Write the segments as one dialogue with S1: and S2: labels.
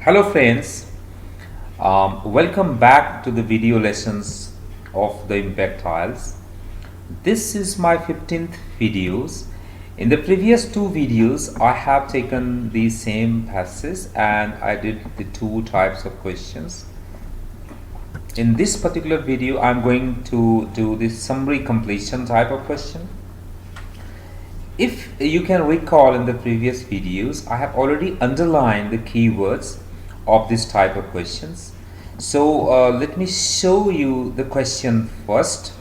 S1: Hello friends, welcome back to the video lessons of the IMPACT IELTS. This is my 15th videos. In the previous two videos I have taken the same passages and I did the two types of questions. In this particular video I am going to do the summary completion type of question. If you can recall, in the previous videos I have already underlined the keywords of this type of questions. So let me show you the question first.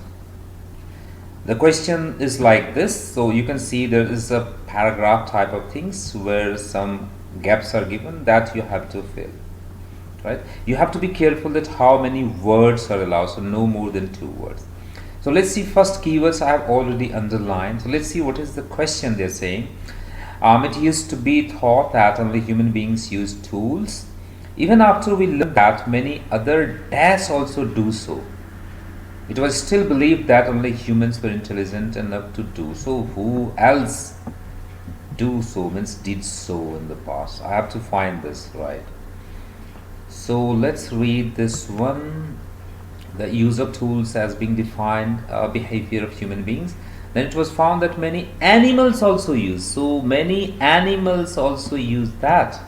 S1: The question is like this. So you can see there is a paragraph type of things where some gaps are given that you have to fill, right? You have to be careful that how many words are allowed, so no more than 2 words. So let's see, first keywords I have already underlined. So let's see what is the question they're saying. It used to be thought that only human beings use tools. Even after we learned that many other dash also do so, it was still believed that only humans were intelligent enough to do so. Who else do so, means did so in the past? I have to find this, right? So let's read this one. The use of tools as being defined behavior of human beings. Then it was found that many animals also use. So many animals also use that.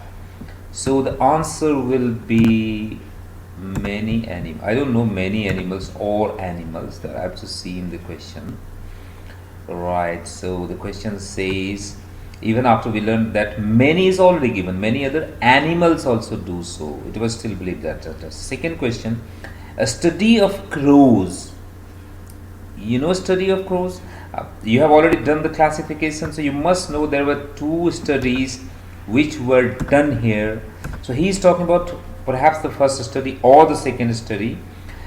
S1: So the answer will be many animals. I don't know many animals or animals, that I have to see in the question. Right, so the question says, even after we learned that many is already given, many other animals also do so, it was still believed that. Second question, a study of crows. You know study of crows? You have already done the classification, so you must know there were 2 studies which were done here. So he is talking about perhaps the first study or the second study.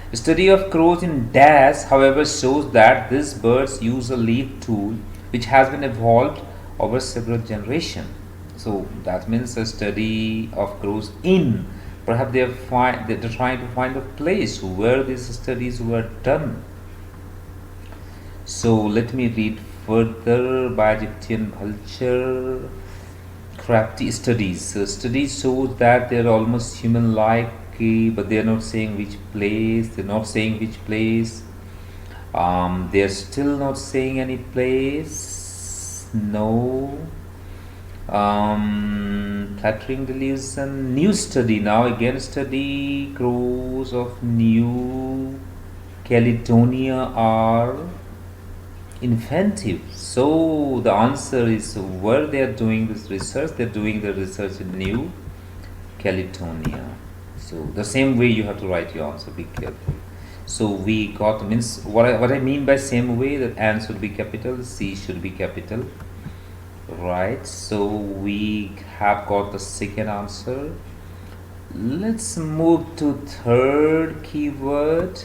S1: The study of crows in dash, however, shows that these birds use a leaf tool which has been evolved over several generations. So that means a study of crows in, perhaps they're trying to find a place where these studies were done. So let me read further. By Egyptian vulture, crafty studies. So studies shows that they're almost human-like, but they're not saying which place. They're not saying which place. They're still not saying any place. No. Flattering delusion. New study. Now again study. Crows of New Caledonia are inventive. So the answer is where they are doing this research. They're doing the research in New Caledonia. So the same way you have to write your answer. Be careful. So we got, means what I mean by same way, that N should be capital, C should be capital. Right, so we have got the second answer. Let's move to third keyword.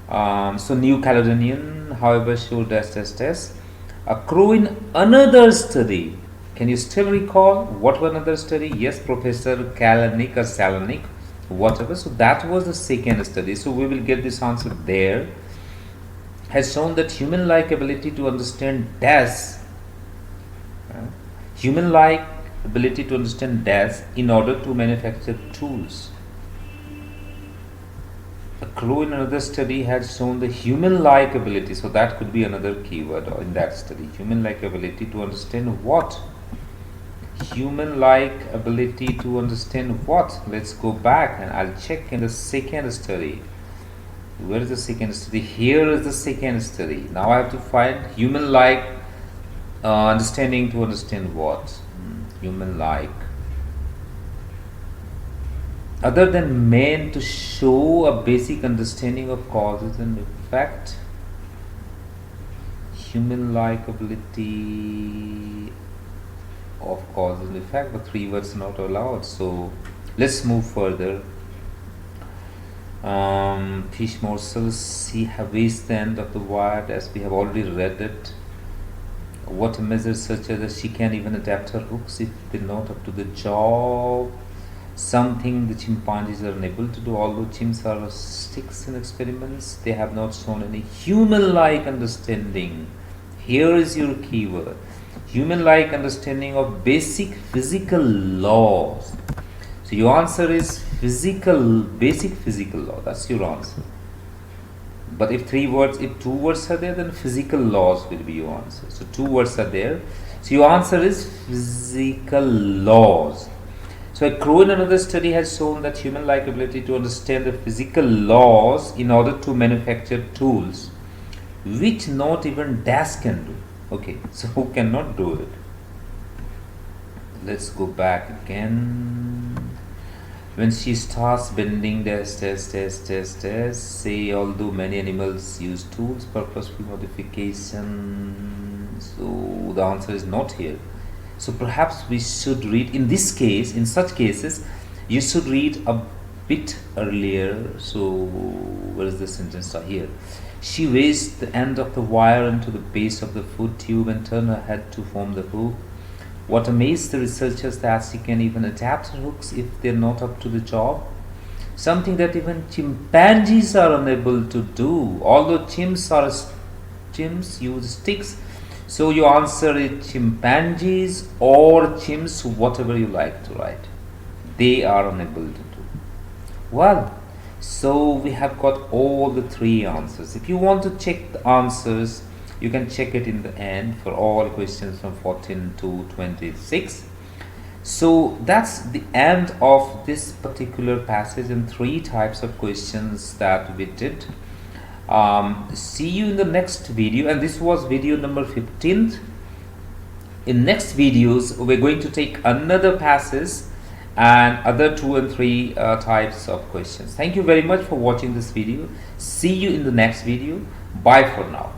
S1: So New Caledonian, however, show dash. A crow in another study. Can you still recall what was another study? Yes, Professor Kalanick or Salonic, whatever. So that was the second study. So we will get this answer there. Has shown that human-like ability to understand dash. Human-like ability to understand dash in order to manufacture tools. A crow in another study has shown the human-like ability, so that could be another keyword in that study. Human-like ability to understand what? Human-like ability to understand what? Let's go back and I'll check in the second study. Where is the second study? Here is the second study. Now I have to find human-like understanding to understand what? Human-like. Other than man, to show a basic understanding of causes and effect. Human-like ability of cause and effect, but 3 words are not allowed. So let's move further. Fish morsels, see have reached the end of the word, as we have already read it. What measures such as that she can even adapt her hooks if they're not up to the job. Something the chimpanzees are unable to do. Although chimps are sticks in experiments, they have not shown any human-like understanding. Here is your keyword. Human-like understanding of basic physical laws. So your answer is physical, basic physical law. That's your answer. But if two words are there, then physical laws will be your answer. So 2 words are there. So your answer is physical laws. So a crow in another study has shown that human-like ability to understand the physical laws in order to manufacture tools, which not even dash can do. Okay, so who cannot do it? Let's go back again. When she starts bending, say, although many animals use tools, purposeful modification. So the answer is not here. So perhaps we should read, in this case, in such cases, you should read a bit earlier. So where is the sentence here? She raised the end of the wire into the base of the food tube and turned her head to form the hook. What amazed the researchers that she can even adapt her hooks if they're not up to the job. Something that even chimpanzees are unable to do. Although chimps use sticks. So your answer is chimpanzees or chimps, whatever you like to write. They are unable to do. Well, so we have got all the 3 answers. If you want to check the answers, you can check it in the end for all questions from 14 to 26. So that's the end of this particular passage and 3 types of questions that we did. See you in the next video, and this was video number 15th. In next videos, we're going to take another passage and other 2 and 3 types of questions. Thank you very much for watching this video. See you in the next video. Bye for now.